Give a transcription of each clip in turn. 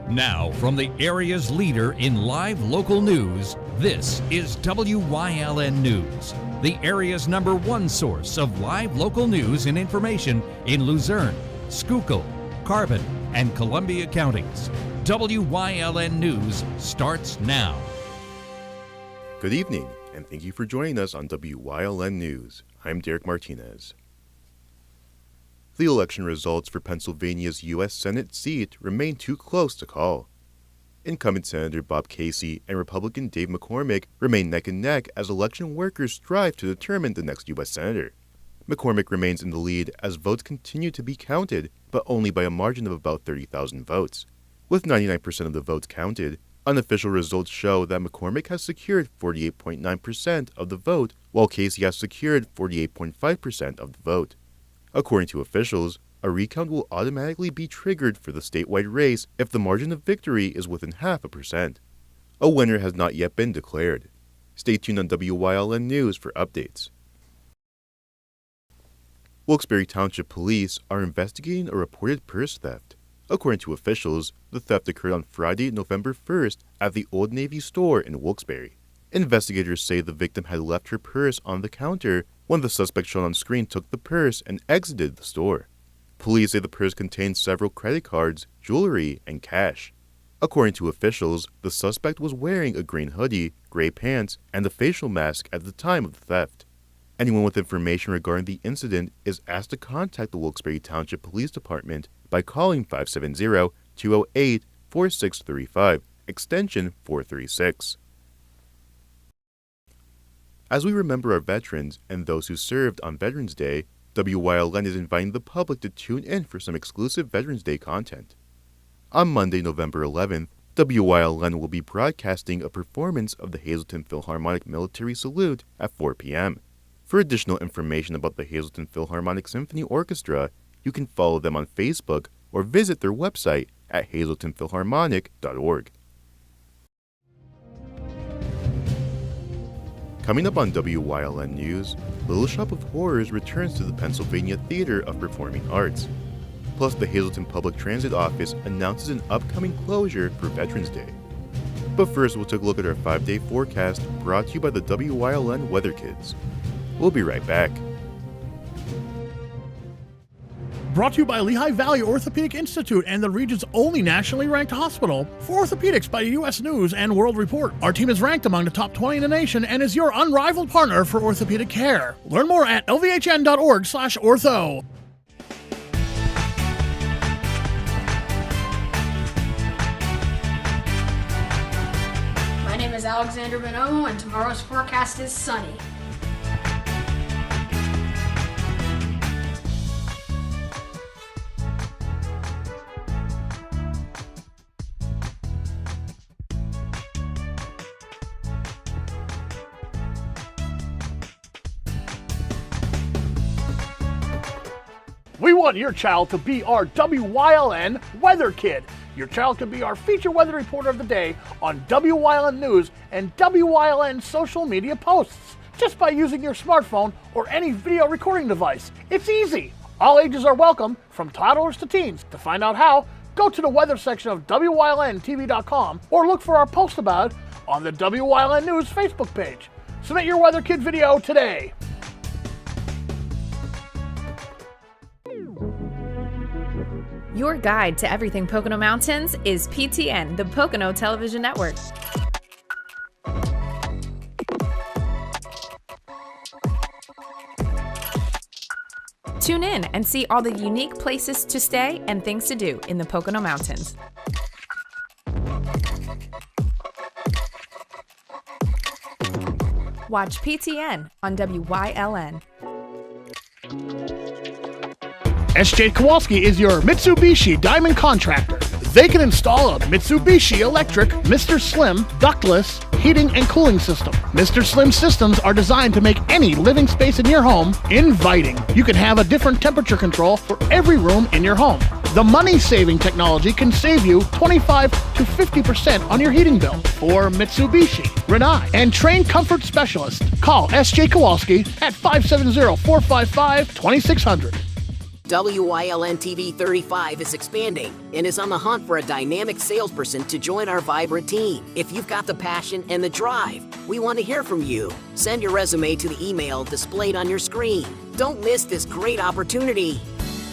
Now, from the area's leader in live local news, this is WYLN News, the area's #1 source of live local news and information in Luzerne, Schuylkill, Carbon, and Columbia counties. WYLN News starts now. Good evening, and thank you for joining us on WYLN News. I'm Derek Martinez. The election results for Pennsylvania's U.S. Senate seat remain too close to call. Incumbent Senator Bob Casey and Republican Dave McCormick remain neck and neck as election workers strive to determine the next U.S. Senator. McCormick remains in the lead as votes continue to be counted, but only by a margin of about 30,000 votes. With 99% of the votes counted, unofficial results show that McCormick has secured 48.9% of the vote, while Casey has secured 48.5% of the vote. According to officials, a recount will automatically be triggered for the statewide race if the margin of victory is within 0.5%. A winner has not yet been declared. Stay tuned on WYLN News for updates. Wilkes-Barre Township Police are investigating a reported purse theft. According to officials, the theft occurred on Friday, November 1st at the Old Navy store in Wilkes-Barre. Investigators say the victim had left her purse on the counter when the suspect shown on screen took the purse and exited the store. Police say the purse contained several credit cards, jewelry, and cash. According to officials, the suspect was wearing a green hoodie, gray pants, and a facial mask at the time of the theft. Anyone with information regarding the incident is asked to contact the Wilkes-Barre Township Police Department by calling 570-208-4635, extension 436. As we remember our veterans and those who served on Veterans Day, WYLN is inviting the public to tune in for some exclusive Veterans Day content. On Monday, November 11th, WYLN will be broadcasting a performance of the Hazleton Philharmonic Military Salute at 4 p.m. For additional information about the Hazleton Philharmonic Symphony Orchestra, you can follow them on Facebook or visit their website at hazletonphilharmonic.org. Coming up on WYLN News, Little Shop of Horrors returns to the Pennsylvania Theater of Performing Arts. Plus, the Hazleton Public Transit Office announces an upcoming closure for Veterans Day. But first, we'll take a look at our 5-day forecast brought to you by the WYLN Weather Kids. We'll be right back. Brought to you by Lehigh Valley Orthopedic Institute and the region's only nationally ranked hospital for orthopedics by U.S. News and World Report. Our team is ranked among the top 20 in the nation and is your unrivaled partner for orthopedic care. Learn more at lvhn.org/ortho. My name is Alexander Bonomo, and tomorrow's forecast is sunny. We want your child to be our WYLN Weather Kid. Your child can be our feature weather reporter of the day on WYLN News and WYLN social media posts just by using your smartphone or any video recording device. It's easy. All ages are welcome, from toddlers to teens. To find out how, go to the weather section of WYLNTV.com or look for our post about it on the WYLN News Facebook page. Submit your Weather Kid video today. Your guide to everything Pocono Mountains is PTN, the Pocono Television Network. Tune in and see all the unique places to stay and things to do in the Pocono Mountains. Watch PTN on WYLN. SJ Kowalski is your Mitsubishi Diamond Contractor. They can install a Mitsubishi electric Mr. Slim ductless heating and cooling system. Mr. Slim systems are designed to make any living space in your home inviting. You can have a different temperature control for every room in your home. The money-saving technology can save you 25 to 50% on your heating bill. For Mitsubishi, Rinnai, and trained comfort specialist, call SJ Kowalski at 570-455-2600. WYLN TV 35 is expanding and is on the hunt for a dynamic salesperson to join our vibrant team. If you've got the passion and the drive, we want to hear from you. Send your resume to the email displayed on your screen. Don't miss this great opportunity.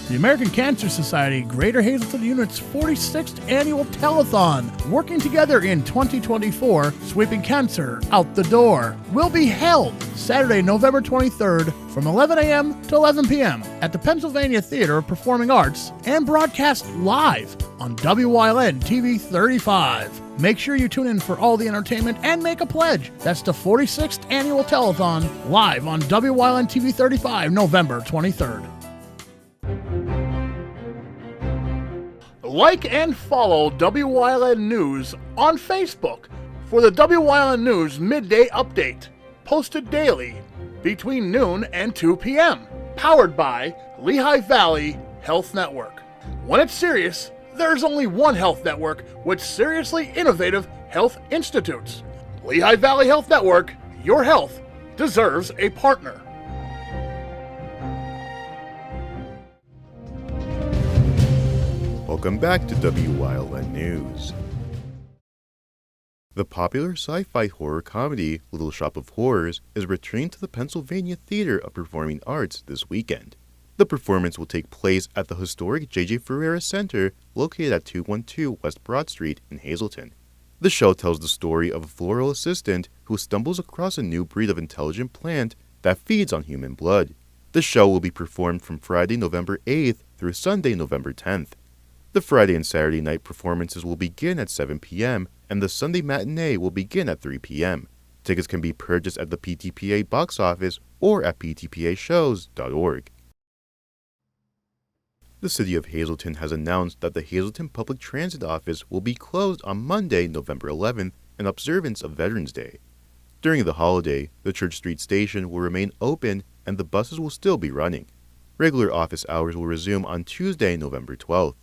The American Cancer Society Greater Hazleton Unit's 46th Annual Telethon, working together in 2024, sweeping cancer out the door, will be held Saturday, November 23rd from 11 a.m. to 11 p.m. at the Pennsylvania Theater of Performing Arts and broadcast live on WYLN TV 35. Make sure you tune in for all the entertainment and make a pledge. That's the 46th Annual Telethon, live on WYLN TV 35, November 23rd. Like and follow WYLN News on Facebook for the WYLN News Midday Update, posted daily between noon and 2 p.m., powered by Lehigh Valley Health Network. When it's serious, there's only one health network with seriously innovative health institutes. Lehigh Valley Health Network, your health deserves a partner. Welcome back to WYLN News. The popular sci-fi horror comedy Little Shop of Horrors is returning to the Pennsylvania Theater of Performing Arts this weekend. The performance will take place at the historic J.J. Ferreira Center located at 212 West Broad Street in Hazleton. The show tells the story of a floral assistant who stumbles across a new breed of intelligent plant that feeds on human blood. The show will be performed from Friday, November 8th through Sunday, November 10th. The Friday and Saturday night performances will begin at 7 p.m., and the Sunday matinee will begin at 3 p.m. Tickets can be purchased at the PTPA box office or at ptpashows.org. The City of Hazleton has announced that the Hazleton Public Transit Office will be closed on Monday, November 11th, in observance of Veterans Day. During the holiday, the Church Street Station will remain open and the buses will still be running. Regular office hours will resume on Tuesday, November 12th.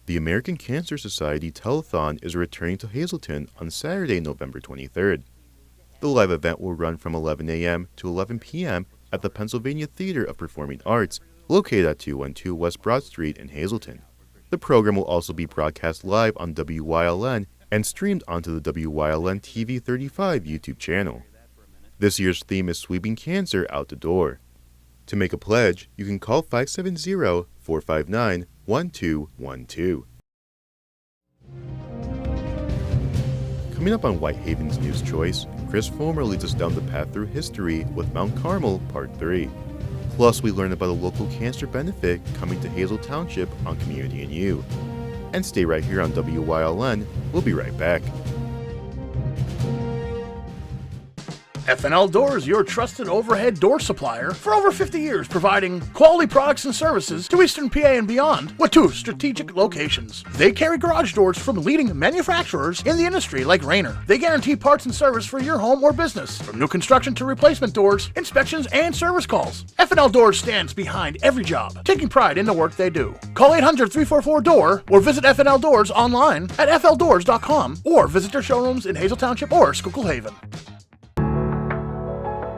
The American Cancer Society Telethon is returning to Hazleton on Saturday, November 23rd. The live event will run from 11 a.m. to 11 p.m. at the Pennsylvania Theater of Performing Arts, located at 212 West Broad Street in Hazleton. The program will also be broadcast live on WYLN and streamed onto the WYLN TV 35 YouTube channel. This year's theme is Sweeping Cancer Out the Door. To make a pledge, you can call 570-459-1212. Coming up on Whitehaven's News Choice, Chris Fomer leads us down the path through history with Mount Carmel Part 3. Plus, we learn about a local cancer benefit coming to Hazel Township on Community and You. And stay right here on WYLN. We'll be right back. FNL Doors, your trusted overhead door supplier for over 50 years, providing quality products and services to Eastern PA and beyond with 2 strategic locations. They carry garage doors from leading manufacturers in the industry like Rainer. They guarantee parts and service for your home or business, from new construction to replacement doors, inspections, and service calls. FNL Doors stands behind every job, taking pride in the work they do. Call 800-344-DOOR or visit FNL Doors online at fldoors.com or visit their showrooms in Hazel Township or Schuylkill Haven.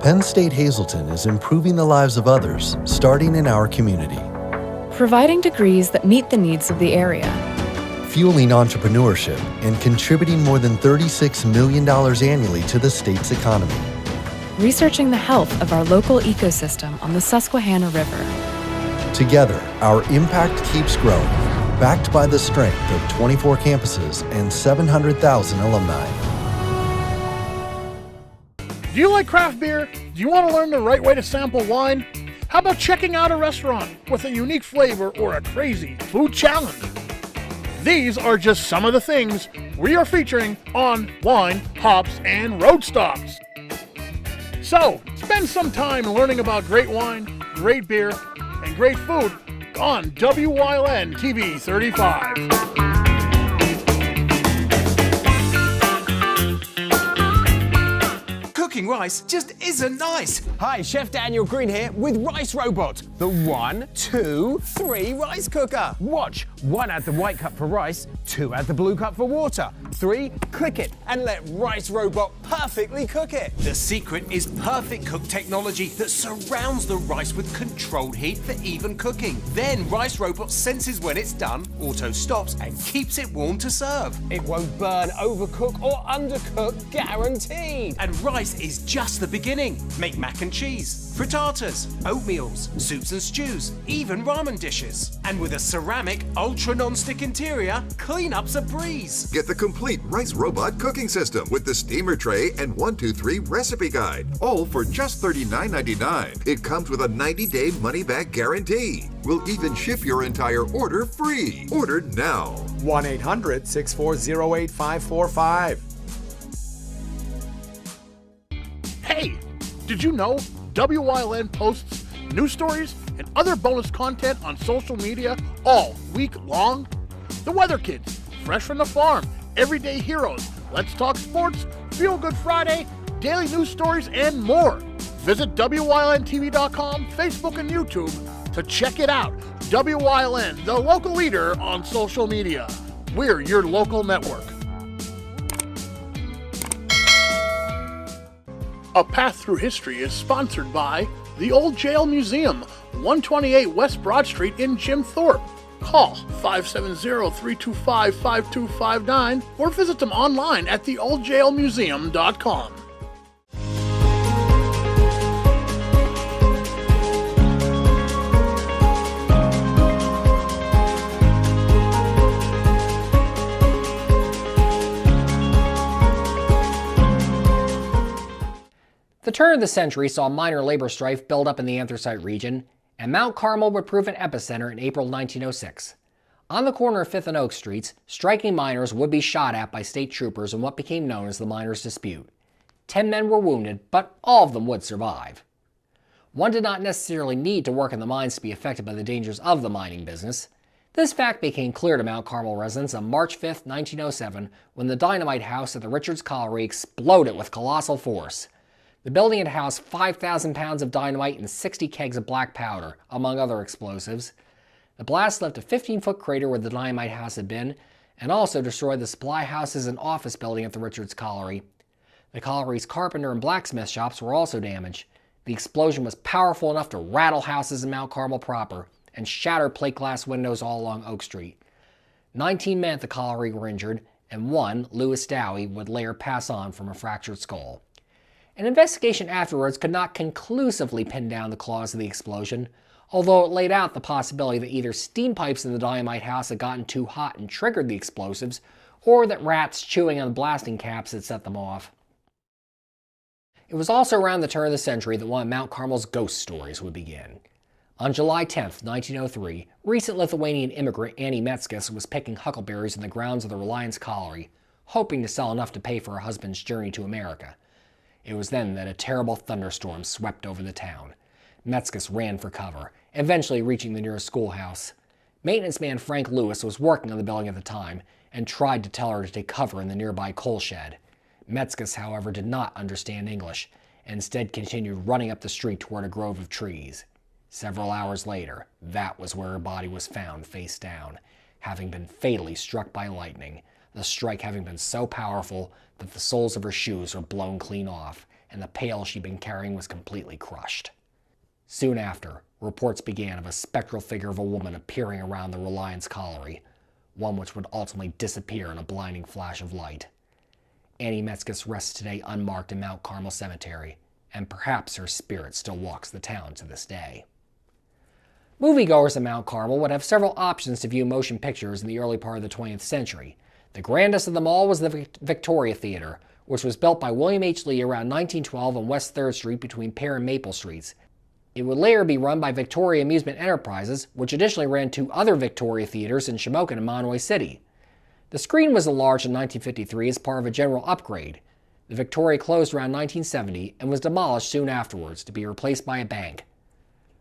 Penn State Hazleton is improving the lives of others, starting in our community. Providing degrees that meet the needs of the area. Fueling entrepreneurship and contributing more than $36 million annually to the state's economy. Researching the health of our local ecosystem on the Susquehanna River. Together, our impact keeps growing, backed by the strength of 24 campuses and 700,000 alumni. Do you like craft beer? Do you want to learn the right way to sample wine? How about checking out a restaurant with a unique flavor or a crazy food challenge? These are just some of the things we are featuring on Wine, Hops, and Road Stops. So, spend some time learning about great wine, great beer, and great food on WYLN TV 35. rice just isn't nice. Hi, Chef Daniel Green here with Rice Robot, the 1, 2, 3 rice cooker. Watch, 1 add the white cup for rice, 2 add the blue cup for water, 3 click it and let Rice Robot perfectly cook it. The secret is perfect cook technology that surrounds the rice with controlled heat for even cooking. Then Rice Robot senses when it's done, auto stops and keeps it warm to serve. It won't burn, overcook or undercook, guaranteed. And rice is just the beginning. Make mac and cheese, frittatas, oatmeals, soups and stews, even ramen dishes. And with a ceramic, ultra non-stick interior, cleanup's a breeze. Get the complete Rice Robot cooking system with the steamer tray and 1-2-3 recipe guide, all for just $39.99. It comes with a 90-day money-back guarantee. We'll even ship your entire order free. Order now. 1-800-640-8545. Hey, did you know WYLN posts news stories and other bonus content on social media all week long? The Weather Kids, Fresh from the Farm, Everyday Heroes, Let's Talk Sports, Feel Good Friday, daily news stories, and more. Visit WYLNTV.com, Facebook, and YouTube to check it out. WYLN, the local leader on social media. We're your local network. A Path Through History is sponsored by the Old Jail Museum, 128 West Broad Street in Jim Thorpe. Call 570-325-5259 or visit them online at theoldjailmuseum.com. The turn of the century saw minor labor strife build up in the anthracite region, and Mount Carmel would prove an epicenter in April 1906. On the corner of 5th and Oak Streets, striking miners would be shot at by state troopers in what became known as the Miners' Dispute. 10 men were wounded, but all of them would survive. One did not necessarily need to work in the mines to be affected by the dangers of the mining business. This fact became clear to Mount Carmel residents on March 5, 1907, when the dynamite house at the Richards Colliery exploded with colossal force. The building had housed 5,000 pounds of dynamite and 60 kegs of black powder, among other explosives. The blast left a 15-foot crater where the dynamite house had been, and also destroyed the supply houses and office building at the Richards Colliery. The colliery's carpenter and blacksmith shops were also damaged. The explosion was powerful enough to rattle houses in Mount Carmel proper, and shatter plate glass windows all along Oak Street. 19 men at the colliery were injured, and one, Louis Dowie, would later pass on from a fractured skull. An investigation afterwards could not conclusively pin down the cause of the explosion, although it laid out the possibility that either steam pipes in the dynamite house had gotten too hot and triggered the explosives, or that rats chewing on the blasting caps had set them off. It was also around the turn of the century that one of Mount Carmel's ghost stories would begin. On July 10, 1903, recent Lithuanian immigrant Annie Metskis was picking huckleberries in the grounds of the Reliance Colliery, hoping to sell enough to pay for her husband's journey to America. It was then that a terrible thunderstorm swept over the town. Metskis ran for cover, eventually reaching the nearest schoolhouse. Maintenance man Frank Lewis was working on the building at the time and tried to tell her to take cover in the nearby coal shed. Metskis, however, did not understand English and instead continued running up the street toward a grove of trees. Several hours later, that was where her body was found face down, having been fatally struck by lightning, the strike having been so powerful that the soles of her shoes were blown clean off, and the pail she'd been carrying was completely crushed. Soon after, reports began of a spectral figure of a woman appearing around the Reliance Colliery, one which would ultimately disappear in a blinding flash of light. Annie Metskis rests today unmarked in Mount Carmel Cemetery, and perhaps her spirit still walks the town to this day. Moviegoers in Mount Carmel would have several options to view motion pictures in the early part of the 20th century. The grandest of them all was the Victoria Theater, which was built by William H. Lee around 1912 on West 3rd Street between Pear and Maple Streets. It would later be run by Victoria Amusement Enterprises, which additionally ran 2 other Victoria theaters in Shamokin and Monroe City. The screen was enlarged in 1953 as part of a general upgrade. The Victoria closed around 1970 and was demolished soon afterwards to be replaced by a bank.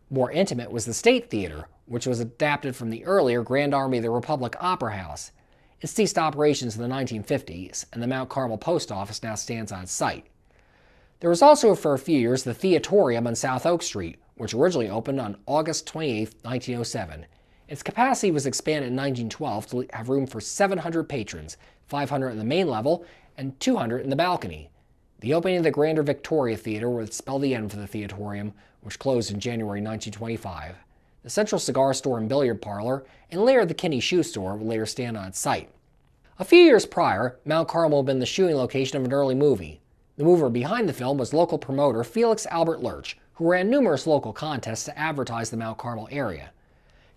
More intimate was the State Theater, which was adapted from the earlier Grand Army of the Republic Opera House. It ceased operations in the 1950s, and the Mount Carmel Post Office now stands on site. There was also for a few years the Theatorium on South Oak Street, which originally opened on August 28, 1907. Its capacity was expanded in 1912 to have room for 700 patrons, 500 in the main level and 200 in the balcony. The opening of the Grander Victoria Theatre would spell the end for the Theatorium, which closed in January 1925. The Central Cigar Store and Billiard Parlor, and later the Kinney Shoe Store, would later stand on its site. A few years prior, Mount Carmel had been the shooting location of an early movie. The mover behind the film was local promoter Felix Albert Lurch, who ran numerous local contests to advertise the Mount Carmel area.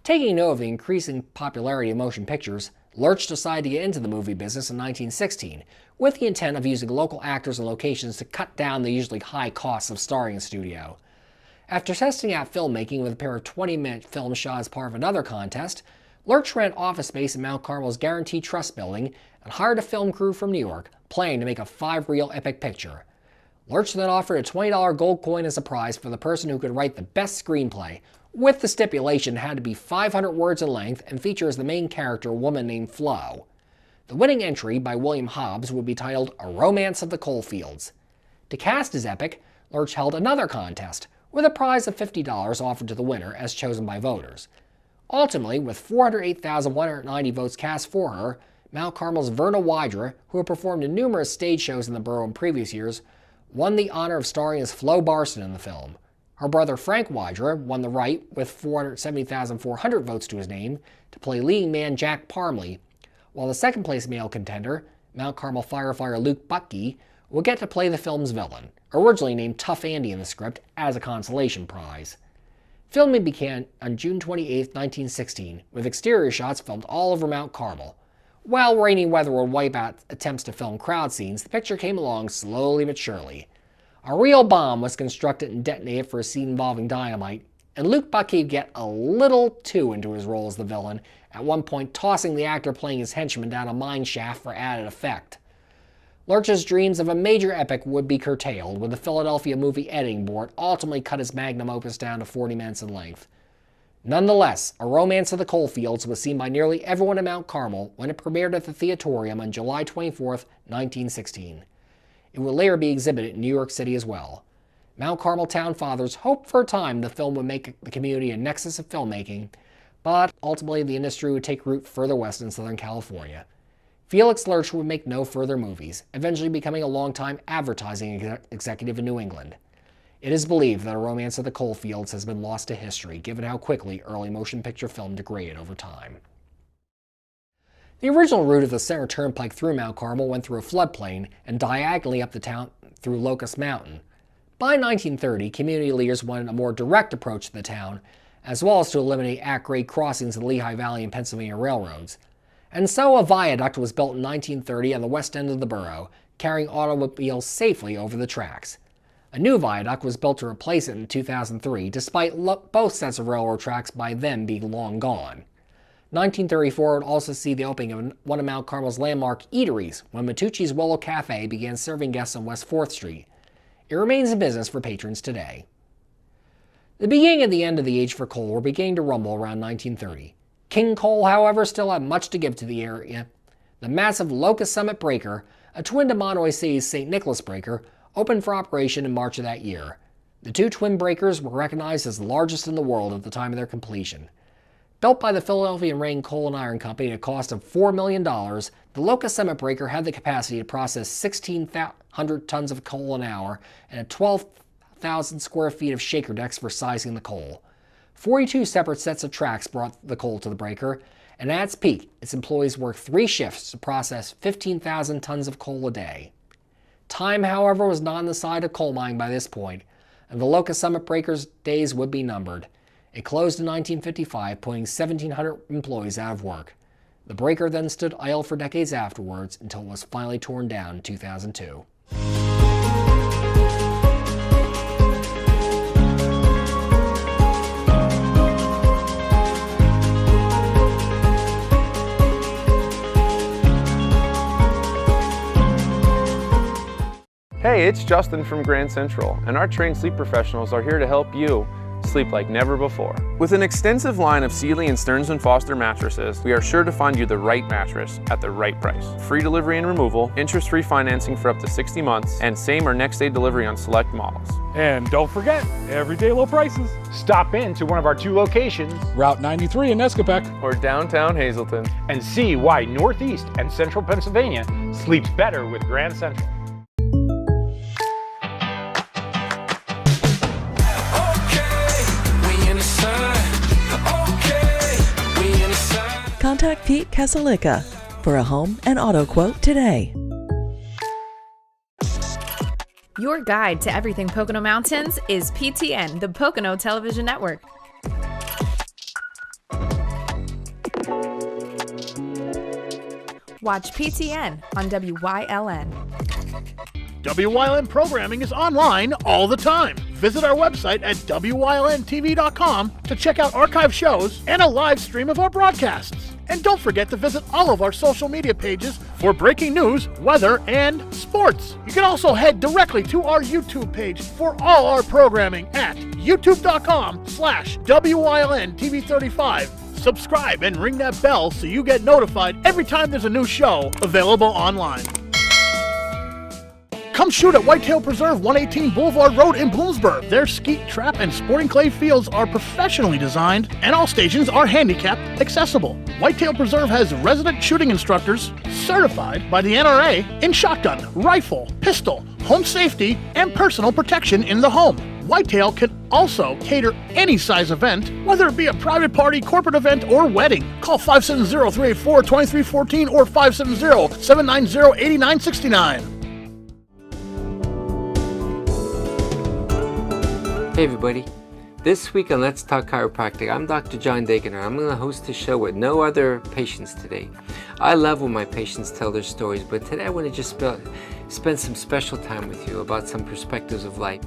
Taking note of the increasing popularity of motion pictures, Lurch decided to get into the movie business in 1916, with the intent of using local actors and locations to cut down the usually high costs of starring in a studio. After testing out filmmaking with a pair of 20-minute films shot as part of another contest, Lurch ran office space in Mount Carmel's Guarantee Trust Building and hired a film crew from New York, planning to make a 5-reel epic picture. Lurch then offered a $20 gold coin as a prize for the person who could write the best screenplay, with the stipulation it had to be 500 words in length and feature as the main character a woman named Flo. The winning entry, by William Hobbs, would be titled A Romance of the Coalfields. To cast his epic, Lurch held another contest, with a prize of $50 offered to the winner as chosen by voters. Ultimately, with 408,190 votes cast for her, Mount Carmel's Verna Wydra, who had performed in numerous stage shows in the borough in previous years, won the honor of starring as Flo Barson in the film. Her brother Frank Wydra won the right, with 470,400 votes to his name, to play leading man Jack Parmley, while the second-place male contender, Mount Carmel firefighter Luke Buckey, would get to play the film's villain, originally named Tough Andy in the script, as a consolation prize. Filming began on June 28, 1916, with exterior shots filmed all over Mount Carmel. While rainy weather would wipe out attempts to film crowd scenes, the picture came along slowly but surely. A real bomb was constructed and detonated for a scene involving dynamite, and Luke Buckey would get a little too into his role as the villain, at one point tossing the actor playing his henchman down a mine shaft for added effect. Lurch's dreams of a major epic would be curtailed when the Philadelphia Movie Editing Board ultimately cut his magnum opus down to 40 minutes in length. Nonetheless, A Romance of the Coalfields was seen by nearly everyone in Mount Carmel when it premiered at the Theatorium on July 24, 1916. It would later be exhibited in New York City as well. Mount Carmel town fathers hoped for a time the film would make the community a nexus of filmmaking, but ultimately the industry would take root further west in Southern California. Felix Lurch would make no further movies, eventually becoming a longtime advertising executive in New England. It is believed that A Romance of the Coalfields has been lost to history, given how quickly early motion picture film degraded over time. The original route of the Center Turnpike through Mount Carmel went through a floodplain and diagonally up the town through Locust Mountain. By 1930, community leaders wanted a more direct approach to the town, as well as to eliminate at-grade crossings of the Lehigh Valley and Pennsylvania railroads. And so a viaduct was built in 1930 on the west end of the borough, carrying automobiles safely over the tracks. A new viaduct was built to replace it in 2003, despite both sets of railroad tracks by then being long gone. 1934 would also see the opening of one of Mount Carmel's landmark eateries when Matucci's Willow Cafe began serving guests on West 4th Street. It remains in business for patrons today. The beginning and the end of the age for coal were beginning to rumble around 1930. King Coal, however, still had much to give to the area. The massive Locust Summit Breaker, a twin to Monterey City's St. Nicholas Breaker, opened for operation in March of that year. The two twin breakers were recognized as the largest in the world at the time of their completion. Built by the Philadelphia and Rain Coal and Iron Company at a cost of $4 million, the Locust Summit Breaker had the capacity to process 1,600 tons of coal an hour and 12,000 square feet of shaker decks for sizing the coal. 42 separate sets of tracks brought the coal to the breaker, and at its peak, its employees worked 3 shifts to process 15,000 tons of coal a day. Time, however, was not on the side of coal mining by this point, and the Locust Summit Breaker's days would be numbered. It closed in 1955, putting 1,700 employees out of work. The breaker then stood idle for decades afterwards until it was finally torn down in 2002. Hey, it's Justin from Grand Central, and our trained sleep professionals are here to help you sleep like never before. With an extensive line of Sealy and Stearns & Foster mattresses, we are sure to find you the right mattress at the right price. Free delivery and removal, interest-free financing for up to 60 months, and same or next day delivery on select models. And don't forget, everyday low prices. Stop in to one of our 2 locations, Route 93 in Escapec, or downtown Hazleton, and see why Northeast and Central Pennsylvania sleeps better with Grand Central. Contact Pete Kasalika for a home and auto quote today. Your guide to everything Pocono Mountains is PTN, the Pocono Television Network. Watch PTN on WYLN. WYLN programming is online all the time. Visit our website at WYLNTV.com to check out archive shows and a live stream of our broadcasts. And don't forget to visit all of our social media pages for breaking news, weather, and sports. You can also head directly to our YouTube page for all our programming at youtube.com/WYLNTV35. Subscribe and ring that bell so you get notified every time there's a new show available online. Come shoot at Whitetail Preserve 118 Boulevard Road in Bloomsburg. Their skeet, trap, and sporting clay fields are professionally designed, and all stations are handicapped accessible. Whitetail Preserve has resident shooting instructors certified by the NRA in shotgun, rifle, pistol, home safety, and personal protection in the home. Whitetail can also cater any size event, whether it be a private party, corporate event, or wedding. Call 570-384-2314 or 570-790-8969. Hey everybody, this week on Let's Talk Chiropractic, I'm Dr. John Dagener. I'm going to host a show with no other patients today. I love when my patients tell their stories, but today I want to just spend some special time with you about some perspectives of life.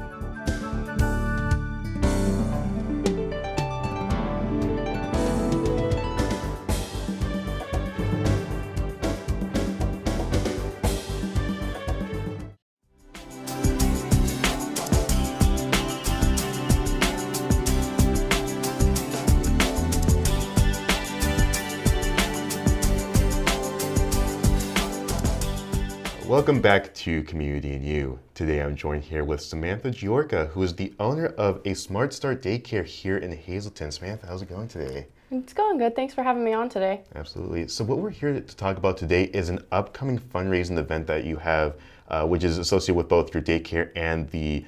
Welcome back to Community and You. Today I'm joined here with Samantha Giorca, who is the owner of a Smart Start Daycare here in Hazleton. Samantha, how's it going today? It's going good. Thanks for having me on today. Absolutely. So what we're here to talk about today is an upcoming fundraising event that you have, which is associated with both your daycare and the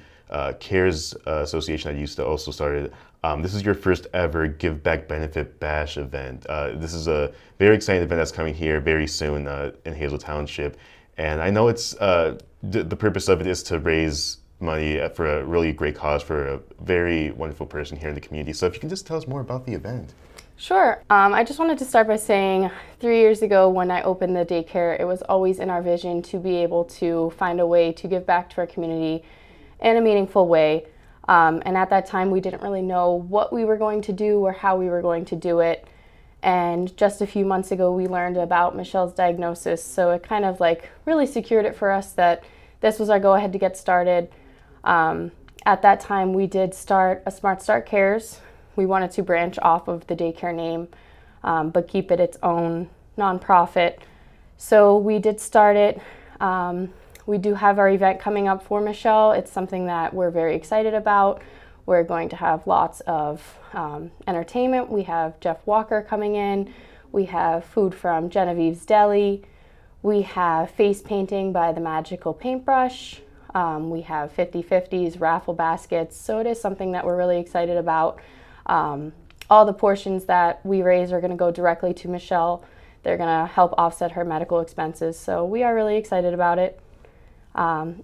CARES Association that you used to also started. This is your first ever Give Back Benefit Bash event. This is a very exciting event that's coming here very soon in Hazel Township. And I know it's the purpose of it is to raise money for a really great cause for a very wonderful person here in the community. So if you can just tell us more about the event. Sure. I just wanted to start by saying 3 years ago when I opened the daycare, it was always in our vision to be able to find a way to give back to our community in a meaningful way. And at that time, we didn't really know what we were going to do or how we were going to do it. And just a few months ago, we learned about Michelle's diagnosis. So it kind of like really secured it for us that this was our go-ahead to get started. At that time, we did start a Smart Start Cares. We wanted to branch off of the daycare name, but keep it its own nonprofit. So we did start it. We do have our event coming up for Michelle. It's something that we're very excited about. We're going to have lots of entertainment. We have Jeff Walker coming in. We have food from Genevieve's Deli. We have face painting by the Magical Paintbrush. We have 50/50s, raffle baskets. So it is something that we're really excited about. All the portions that we raise are going to go directly to Michelle. They're going to help offset her medical expenses. So we are really excited about it. And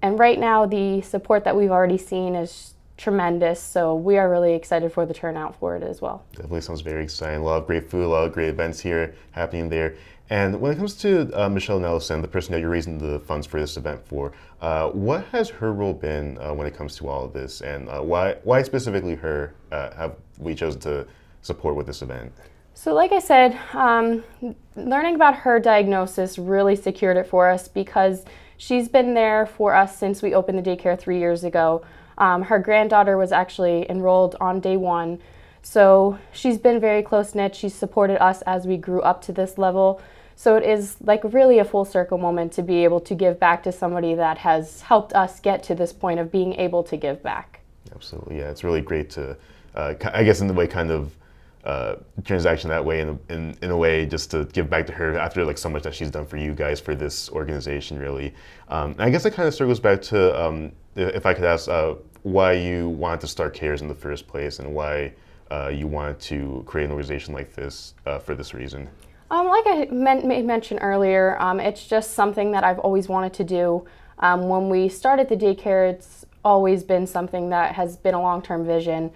right now, the support that we've already seen is tremendous, so we are really excited for the turnout for it as well. Definitely sounds very exciting. A lot of great food, a lot of great events here happening there. And when it comes to Michelle Nelson, the person that you're raising the funds for this event for, what has her role been when it comes to all of this, and why specifically her have we chosen to support with this event? So like I said, learning about her diagnosis really secured it for us because she's been there for us since we opened the daycare 3 years ago. Her granddaughter was actually enrolled on day one. So she's been very close-knit. She's supported us as we grew up to this level. So it is like really a full circle moment to be able to give back to somebody that has helped us get to this point of being able to give back. Absolutely, yeah. It's really great to, I guess in the way kind of transaction that way, in a way just to give back to her after like so much that she's done for you guys, for this organization really. I guess it kind of circles back to, if I could ask, why you wanted to start CARES in the first place and why you wanted to create an organization like this for this reason. Like I mentioned earlier, it's just something that I've always wanted to do. When we started the daycare, it's always been something that has been a long-term vision,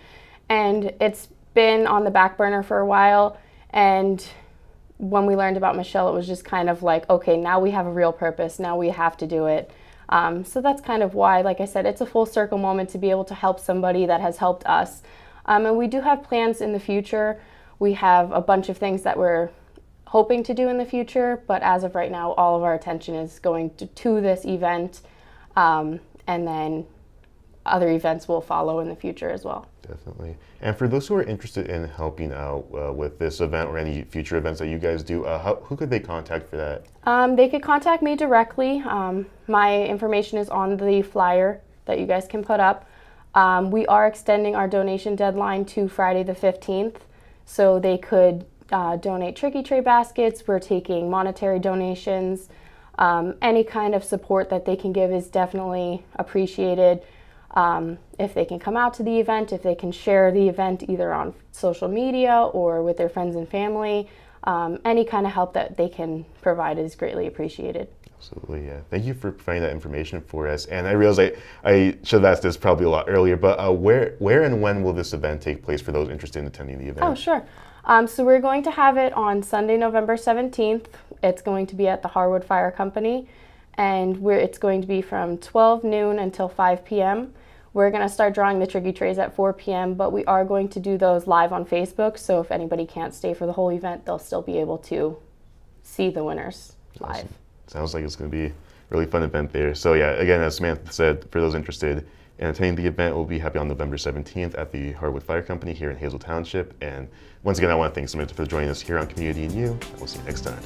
and it's been on the back burner for a while. And when we learned about Michelle, it was just kind of like, okay, now we have a real purpose, now we have to do it. So that's kind of why, like I said, it's a full circle moment to be able to help somebody that has helped us. And we do have plans in the future. We have a bunch of things that we're hoping to do in the future, but as of right now, all of our attention is going to this event, and then other events will follow in the future as well. Definitely. And for those who are interested in helping out with this event or any future events that you guys do, who could they contact for that? They could contact me directly. My information is on the flyer that you guys can put up. We are extending our donation deadline to Friday the 15th, so they could donate tricky tray baskets. We're taking monetary donations. Any kind of support that they can give is definitely appreciated. If they can come out to the event, if they can share the event either on social media or with their friends and family, any kind of help that they can provide is greatly appreciated. Absolutely, yeah. Thank you for providing that information for us. And I realize I should have asked this probably a lot earlier, but where and when will this event take place for those interested in attending the event? Oh, sure. So we're going to have it on Sunday, November 17th. It's going to be at the Harwood Fire Company, and it's going to be from 12 noon until 5 p.m. We're going to start drawing the tricky trays at 4 p.m., but we are going to do those live on Facebook, so if anybody can't stay for the whole event, they'll still be able to see the winners live. Awesome. Sounds like it's going to be a really fun event there. So yeah, again, as Samantha said, for those interested in attending the event, we'll be happening on November 17th at the Harwood Fire Company here in Hazel Township. And once again, I want to thank Samantha for joining us here on Community and You. We'll see you next time.